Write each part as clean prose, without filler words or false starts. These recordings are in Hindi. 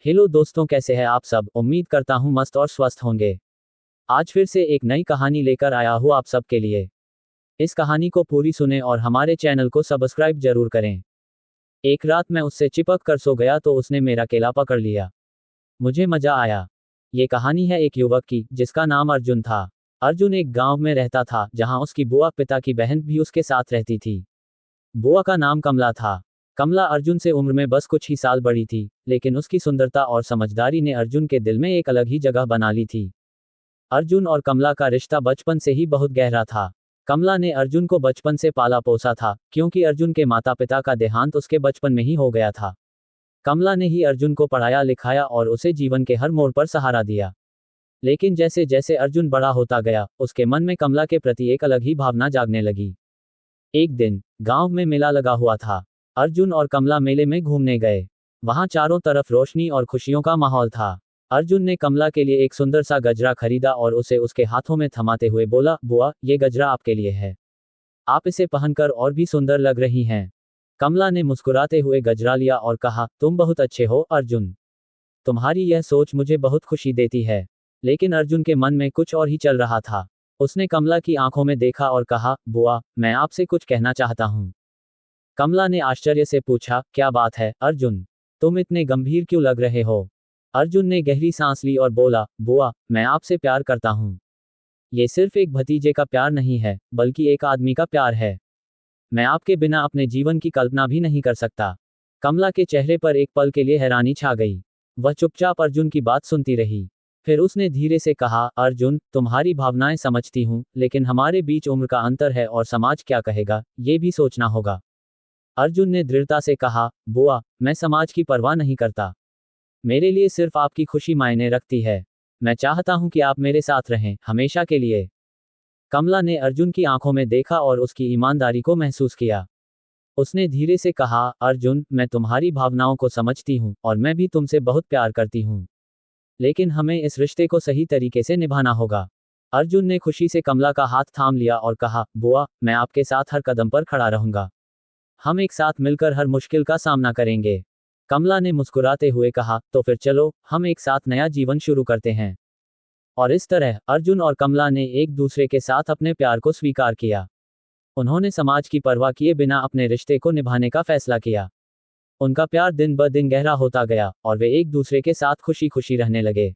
हेलो दोस्तों, कैसे हैं आप सब। उम्मीद करता हूँ मस्त और स्वस्थ होंगे। आज फिर से एक नई कहानी लेकर आया हूँ आप सब के लिए। इस कहानी को पूरी सुने और हमारे चैनल को सब्सक्राइब जरूर करें। एक रात मैं उससे चिपक कर सो गया तो उसने मेरा केला पकड़ लिया। मुझे मजा आया। ये कहानी है एक युवक की जिसका नाम अर्जुन था। अर्जुन एक गांव में रहता था जहां उसकी बुआ पिता की बहन भी उसके साथ रहती थी। बुआ का नाम कमला था। कमला अर्जुन से उम्र में बस कुछ ही साल बड़ी थी, लेकिन उसकी सुंदरता और समझदारी ने अर्जुन के दिल में एक अलग ही जगह बना ली थी। अर्जुन और कमला का रिश्ता बचपन से ही बहुत गहरा था। कमला ने अर्जुन को बचपन से पाला पोसा था, क्योंकि अर्जुन के माता पिता का देहांत उसके बचपन में ही हो गया था। कमला ने ही अर्जुन को पढ़ाया लिखाया और उसे जीवन के हर मोड़ पर सहारा दिया। लेकिन जैसे जैसे अर्जुन बड़ा होता गया, उसके मन में कमला के प्रति एक अलग ही भावना जागने लगी। एक दिन गांव में मेला लगा हुआ था। अर्जुन और कमला मेले में घूमने गए। वहां चारों तरफ रोशनी और खुशियों का माहौल था। अर्जुन ने कमला के लिए एक सुंदर सा गजरा खरीदा और उसे उसके हाथों में थमाते हुए बोला, बुआ, ये गजरा आपके लिए है। आप इसे पहनकर और भी सुंदर लग रही हैं। कमला ने मुस्कुराते हुए गजरा लिया और कहा, तुम बहुत अच्छे हो अर्जुन। तुम्हारी यह सोच मुझे बहुत खुशी देती है। लेकिन अर्जुन के मन में कुछ और ही चल रहा था। उसने कमला की आंखों में देखा और कहा, बुआ, मैं आपसे कुछ कहना चाहता हूं। कमला ने आश्चर्य से पूछा, क्या बात है अर्जुन, तुम इतने गंभीर क्यों लग रहे हो। अर्जुन ने गहरी सांस ली और बोला, बुआ, मैं आपसे प्यार करता हूं। ये सिर्फ एक भतीजे का प्यार नहीं है, बल्कि एक आदमी का प्यार है। मैं आपके बिना अपने जीवन की कल्पना भी नहीं कर सकता। कमला के चेहरे पर एक पल के लिए हैरानी छा गई। वह चुपचाप अर्जुन की बात सुनती रही। फिर उसने धीरे से कहा, अर्जुन, तुम्हारी भावनाएं समझती हूं, लेकिन हमारे बीच उम्र का अंतर है और समाज क्या कहेगा, ये भी सोचना होगा। अर्जुन ने दृढ़ता से कहा, बुआ, मैं समाज की परवाह नहीं करता। मेरे लिए सिर्फ आपकी खुशी मायने रखती है। मैं चाहता हूं कि आप मेरे साथ रहें, हमेशा के लिए। कमला ने अर्जुन की आंखों में देखा और उसकी ईमानदारी को महसूस किया। उसने धीरे से कहा, अर्जुन, मैं तुम्हारी भावनाओं को समझती हूं और मैं भी तुमसे बहुत प्यार करती हूं। लेकिन हमें इस रिश्ते को सही तरीके से निभाना होगा। अर्जुन ने खुशी से कमला का हाथ थाम लिया और कहा, बुआ, मैं आपके साथ हर कदम पर खड़ा रहूंगा। हम एक साथ मिलकर हर मुश्किल का सामना करेंगे। कमला ने मुस्कुराते हुए कहा, तो फिर चलो, हम एक साथ नया जीवन शुरू करते हैं। और इस तरह अर्जुन और कमला ने एक दूसरे के साथ अपने प्यार को स्वीकार किया। उन्होंने समाज की परवाह किए बिना अपने रिश्ते को निभाने का फैसला किया। उनका प्यार दिन ब दिन गहरा होता गया और वे एक दूसरे के साथ खुशी खुशी रहने लगे।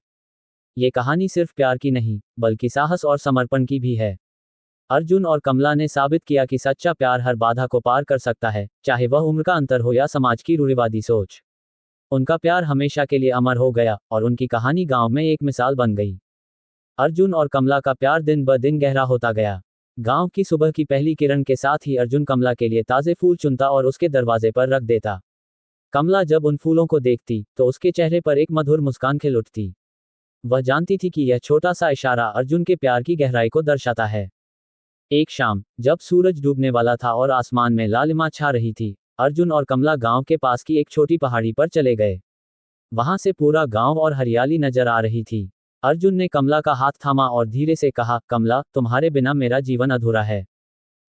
ये कहानी सिर्फ प्यार की नहीं, बल्कि साहस और समर्पण की भी है। अर्जुन और कमला ने साबित किया कि सच्चा प्यार हर बाधा को पार कर सकता है, चाहे वह उम्र का अंतर हो या समाज की रूढ़िवादी सोच। उनका प्यार हमेशा के लिए अमर हो गया और उनकी कहानी गांव में एक मिसाल बन गई। अर्जुन और कमला का प्यार दिन ब दिन गहरा होता गया। गांव की सुबह की पहली किरण के साथ ही अर्जुन कमला के लिए ताजे फूल चुनता और उसके दरवाजे पर रख देता। कमला जब उन फूलों को देखती तो उसके चेहरे पर एक मधुर मुस्कान खिल उठती। वह जानती थी कि यह छोटा सा इशारा अर्जुन के प्यार की गहराई को दर्शाता है। एक शाम, जब सूरज डूबने वाला था और आसमान में लालिमा छा रही थी, अर्जुन और कमला गांव के पास की एक छोटी पहाड़ी पर चले गए। वहां से पूरा गांव और हरियाली नजर आ रही थी। अर्जुन ने कमला का हाथ थामा और धीरे से कहा, कमला, तुम्हारे बिना मेरा जीवन अधूरा है।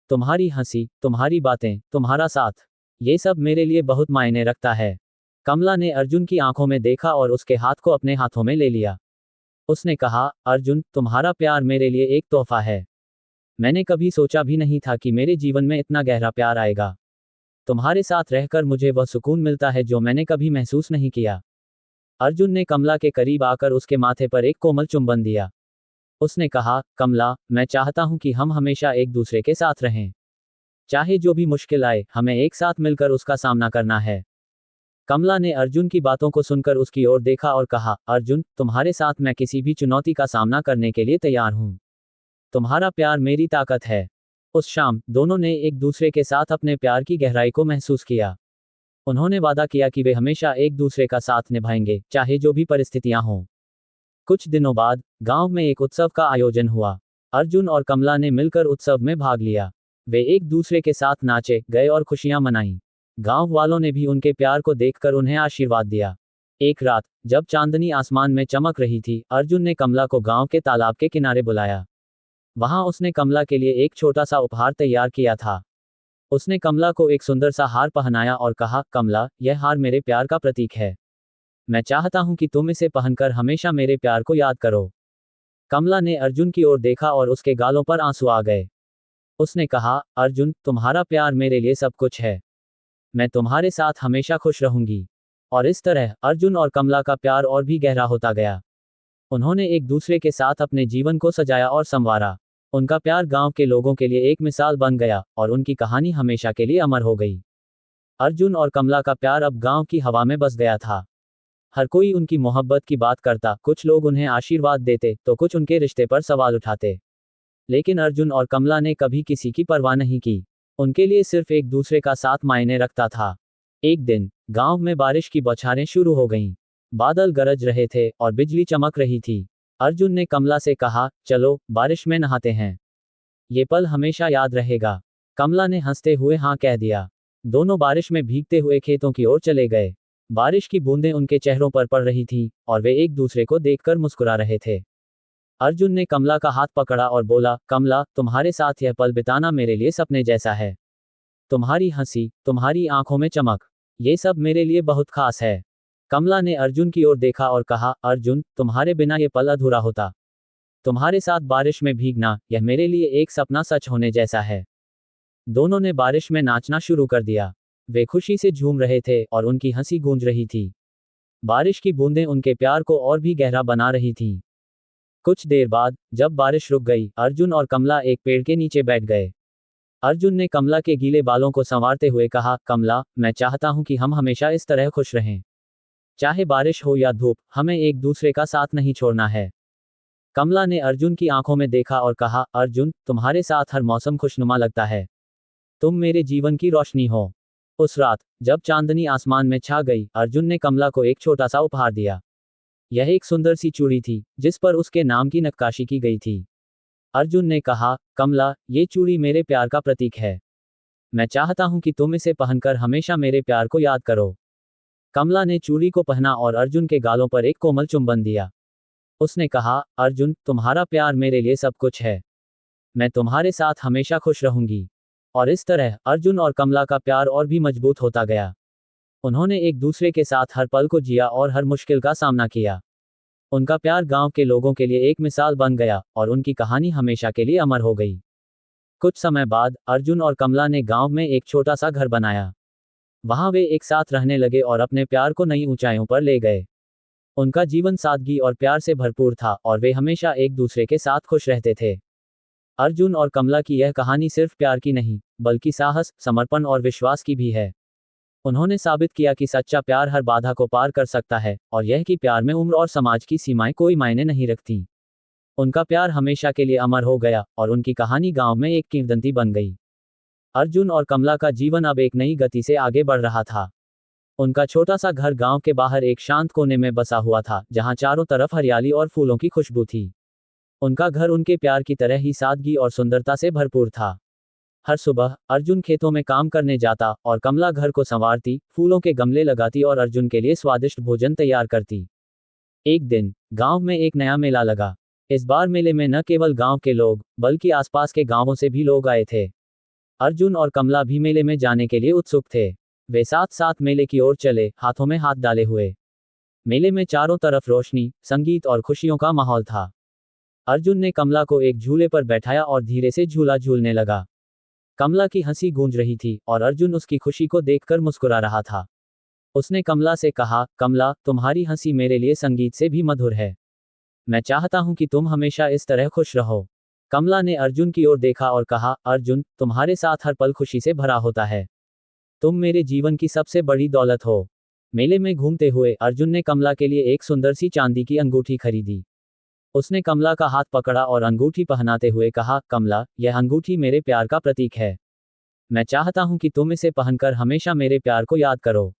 तुम्हारी हंसी, तुम्हारी बातें, तुम्हारा साथ, ये सब मेरे लिए बहुत मायने रखता है। कमला ने अर्जुन की आंखों में देखा और उसके हाथ को अपने हाथों में ले लिया। उसने कहा, अर्जुन, तुम्हारा प्यार मेरे लिए एक तोहफा है। मैंने कभी सोचा भी नहीं था कि मेरे जीवन में इतना गहरा प्यार आएगा। तुम्हारे साथ रहकर मुझे वह सुकून मिलता है जो मैंने कभी महसूस नहीं किया। अर्जुन ने कमला के करीब आकर उसके माथे पर एक कोमल चुंबन दिया। उसने कहा, कमला, मैं चाहता हूं कि हम हमेशा एक दूसरे के साथ रहें। चाहे जो भी मुश्किल आए, हमें एक साथ मिलकर उसका सामना करना है। कमला ने अर्जुन की बातों को सुनकर उसकी ओर देखा और कहा, अर्जुन, तुम्हारे साथ मैं किसी भी चुनौती का सामना करने के लिए तैयार हूं। तुम्हारा प्यार मेरी ताकत है। उस शाम दोनों ने एक दूसरे के साथ अपने प्यार की गहराई को महसूस किया। उन्होंने वादा किया कि वे हमेशा एक दूसरे का साथ निभाएंगे, चाहे जो भी परिस्थितियां हों। कुछ दिनों बाद गांव में एक उत्सव का आयोजन हुआ। अर्जुन और कमला ने मिलकर उत्सव में भाग लिया। वे एक दूसरे के साथ नाचे गए और खुशियां मनाई। गांव वालों ने भी उनके प्यार को देखकर उन्हें आशीर्वाद दिया। एक रात, जब चांदनी आसमान में चमक रही थी, अर्जुन ने कमला को गांव के तालाब के किनारे बुलाया। वहां उसने कमला के लिए एक छोटा सा उपहार तैयार किया था। उसने कमला को एक सुंदर सा हार पहनाया और कहा, कमला, यह हार मेरे प्यार का प्रतीक है। मैं चाहता हूं कि तुम इसे पहनकर हमेशा मेरे प्यार को याद करो। कमला ने अर्जुन की ओर देखा और उसके गालों पर आंसू आ गए। उसने कहा, अर्जुन, तुम्हारा प्यार मेरे लिए सब कुछ है। मैं तुम्हारे साथ हमेशा खुश रहूंगी। और इस तरह अर्जुन और कमला का प्यार और भी गहरा होता गया। उन्होंने एक दूसरे के साथ अपने जीवन को सजाया और संवारा। उनका प्यार गांव के लोगों के लिए एक मिसाल बन गया और उनकी कहानी हमेशा के लिए अमर हो गई। अर्जुन और कमला का प्यार अब गांव की हवा में बस गया था। हर कोई उनकी मोहब्बत की बात करता, कुछ लोग उन्हें आशीर्वाद देते तो कुछ उनके रिश्ते पर सवाल उठाते। लेकिन अर्जुन और कमला ने कभी किसी की परवाह नहीं की। उनके लिए सिर्फ एक दूसरे का साथ मायने रखता था। एक दिन गांव में बारिश की बौछारें शुरू हो गईं। बादल गरज रहे थे और बिजली चमक रही थी। अर्जुन ने कमला से कहा, चलो बारिश में नहाते हैं। ये पल हमेशा याद रहेगा। कमला ने हंसते हुए हाँ कह दिया। दोनों बारिश में भीगते हुए खेतों की ओर चले गए। बारिश की बूंदें उनके चेहरों पर पड़ रही थीं और वे एक दूसरे को देखकर मुस्कुरा रहे थे। अर्जुन ने कमला का हाथ पकड़ा और बोला, कमला, तुम्हारे साथ यह पल बिताना मेरे लिए सपने जैसा है। तुम्हारी हंसी, तुम्हारी आंखों में चमक, ये सब मेरे लिए बहुत खास है। कमला ने अर्जुन की ओर देखा और कहा, अर्जुन, तुम्हारे बिना ये पल अधूरा होता। तुम्हारे साथ बारिश में भीगना, यह मेरे लिए एक सपना सच होने जैसा है। दोनों ने बारिश में नाचना शुरू कर दिया। वे खुशी से झूम रहे थे और उनकी हंसी गूंज रही थी। बारिश की बूंदें उनके प्यार को और भी गहरा बना रही थीं। कुछ देर बाद जब बारिश रुक गई, अर्जुन और कमला एक पेड़ के नीचे बैठ गए। अर्जुन ने कमला के गीले बालों को संवारते हुए कहा, कमला, मैं चाहता हूं कि हम हमेशा इस तरह खुश रहें। चाहे बारिश हो या धूप, हमें एक दूसरे का साथ नहीं छोड़ना है। कमला ने अर्जुन की आंखों में देखा और कहा, अर्जुन, तुम्हारे साथ हर मौसम खुशनुमा लगता है। तुम मेरे जीवन की रोशनी हो। उस रात जब चांदनी आसमान में छा गई, अर्जुन ने कमला को एक छोटा सा उपहार दिया। यह एक सुंदर सी चूड़ी थी जिस पर उसके नाम की नक्काशी की गई थी। अर्जुन ने कहा, कमला, ये चूड़ी मेरे प्यार का प्रतीक है। मैं चाहता हूं कि तुम इसे पहनकर हमेशा मेरे प्यार को याद करो। कमला ने चूड़ी को पहना और अर्जुन के गालों पर एक कोमल चुंबन दिया। उसने कहा, अर्जुन, तुम्हारा प्यार मेरे लिए सब कुछ है। मैं तुम्हारे साथ हमेशा खुश रहूंगी। और इस तरह अर्जुन और कमला का प्यार और भी मजबूत होता गया। उन्होंने एक दूसरे के साथ हर पल को जिया और हर मुश्किल का सामना किया। उनका प्यार गांव के लोगों के लिए एक मिसाल बन गया और उनकी कहानी हमेशा के लिए अमर हो गई। कुछ समय बाद अर्जुन और कमला ने गांव में एक छोटा सा घर बनाया। वहां वे एक साथ रहने लगे और अपने प्यार को नई ऊंचाइयों पर ले गए। उनका जीवन सादगी और प्यार से भरपूर था और वे हमेशा एक दूसरे के साथ खुश रहते थे। अर्जुन और कमला की यह कहानी सिर्फ प्यार की नहीं, बल्कि साहस, समर्पण और विश्वास की भी है। उन्होंने साबित किया कि सच्चा प्यार हर बाधा को पार कर सकता है और यह कि प्यार में उम्र और समाज की सीमाएं कोई मायने नहीं रखती। उनका प्यार हमेशा के लिए अमर हो गया और उनकी कहानी गांव में एक किंवदंती बन गई। अर्जुन और कमला का जीवन अब एक नई गति से आगे बढ़ रहा था। उनका छोटा सा घर गांव के बाहर एक शांत कोने में बसा हुआ था, जहां चारों तरफ हरियाली और फूलों की खुशबू थी। उनका घर उनके प्यार की तरह ही सादगी और सुंदरता से भरपूर था। हर सुबह अर्जुन खेतों में काम करने जाता और कमला घर को संवारती, फूलों के गमले लगाती और अर्जुन के लिए स्वादिष्ट भोजन तैयार करती। एक दिन गांव में एक नया मेला लगा। इस बार मेले में न केवल गांव के लोग, बल्कि आसपास के गांवों से भी लोग आए थे। अर्जुन और कमला भी मेले में जाने के लिए उत्सुक थे। वे साथ साथ मेले की ओर चले, हाथों में हाथ डाले हुए। मेले में चारों तरफ रोशनी, संगीत और खुशियों का माहौल था। अर्जुन ने कमला को एक झूले पर बैठाया और धीरे से झूला झूलने लगा। कमला की हंसी गूंज रही थी और अर्जुन उसकी खुशी को देखकर मुस्कुरा रहा था। उसने कमला से कहा, कमला, तुम्हारी हंसी मेरे लिए संगीत से भी मधुर है। मैं चाहता हूं कि तुम हमेशा इस तरह खुश रहो। कमला ने अर्जुन की ओर देखा और कहा, अर्जुन, तुम्हारे साथ हर पल खुशी से भरा होता है। तुम मेरे जीवन की सबसे बड़ी दौलत हो। मेले में घूमते हुए अर्जुन ने कमला के लिए एक सुंदर सी चांदी की अंगूठी खरीदी। उसने कमला का हाथ पकड़ा और अंगूठी पहनाते हुए कहा, कमला, यह अंगूठी मेरे प्यार का प्रतीक है। मैं चाहता हूं कि तुम इसे पहनकर हमेशा मेरे प्यार को याद करो।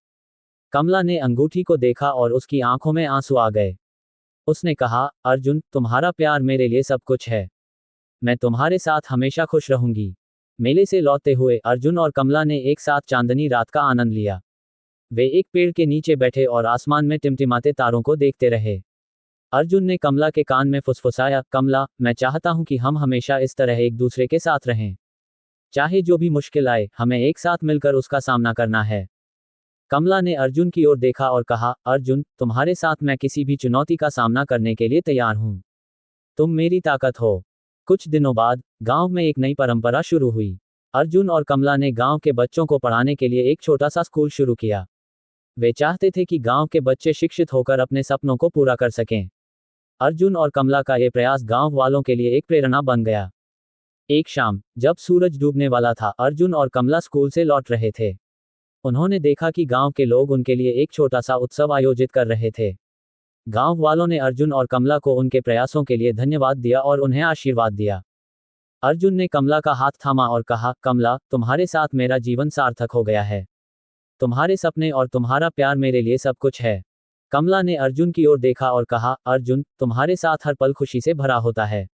कमला ने अंगूठी को देखा और उसकी आंखों में आंसू आ गए। उसने कहा, अर्जुन, तुम्हारा प्यार मेरे लिए सब कुछ है। मैं तुम्हारे साथ हमेशा खुश रहूंगी। मेले से लौटते हुए अर्जुन और कमला ने एक साथ चांदनी रात का आनंद लिया। वे एक पेड़ के नीचे बैठे और आसमान में टिमटिमाते तारों को देखते रहे। अर्जुन ने कमला के कान में फुसफुसाया, कमला, मैं चाहता हूं कि हम हमेशा इस तरह एक दूसरे के साथ रहें। चाहे जो भी मुश्किल आए, हमें एक साथ मिलकर उसका सामना करना है। कमला ने अर्जुन की ओर देखा और कहा, अर्जुन, तुम्हारे साथ मैं किसी भी चुनौती का सामना करने के लिए तैयार हूं। तुम मेरी ताकत हो। कुछ दिनों बाद गांव में एक नई परंपरा शुरू हुई। अर्जुन और कमला ने गांव के बच्चों को पढ़ाने के लिए एक छोटा सा स्कूल शुरू किया। वे चाहते थे कि गांव के बच्चे शिक्षित होकर अपने सपनों को पूरा कर सकें। अर्जुन और कमला का ये प्रयास गांव वालों के लिए एक प्रेरणा बन गया। एक शाम जब सूरज डूबने वाला था, अर्जुन और कमला स्कूल से लौट रहे थे। उन्होंने देखा कि गांव के लोग उनके लिए एक छोटा सा उत्सव आयोजित कर रहे थे। गांव वालों ने अर्जुन और कमला को उनके प्रयासों के लिए धन्यवाद दिया और उन्हें आशीर्वाद दिया। अर्जुन ने कमला का हाथ थामा और कहा, कमला, तुम्हारे साथ मेरा जीवन सार्थक हो गया है। तुम्हारे सपने और तुम्हारा प्यार मेरे लिए सब कुछ है। कमला ने अर्जुन की ओर देखा और कहा, अर्जुन, तुम्हारे साथ हर पल खुशी से भरा होता है।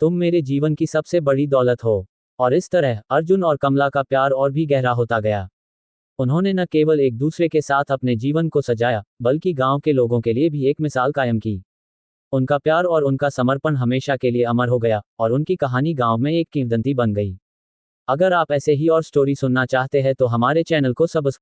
तुम मेरे जीवन की सबसे बड़ी दौलत हो। और इस तरह अर्जुन और कमला का प्यार और भी गहरा होता गया। उन्होंने न केवल एक दूसरे के साथ अपने जीवन को सजाया, बल्कि गांव के लोगों के लिए भी एक मिसाल कायम की। उनका प्यार और उनका समर्पण हमेशा के लिए अमर हो गया, और उनकी कहानी गांव में एक किंवदंती बन गई। अगर आप ऐसे ही और स्टोरी सुनना चाहते हैं तो हमारे चैनल को सब्सक्राइब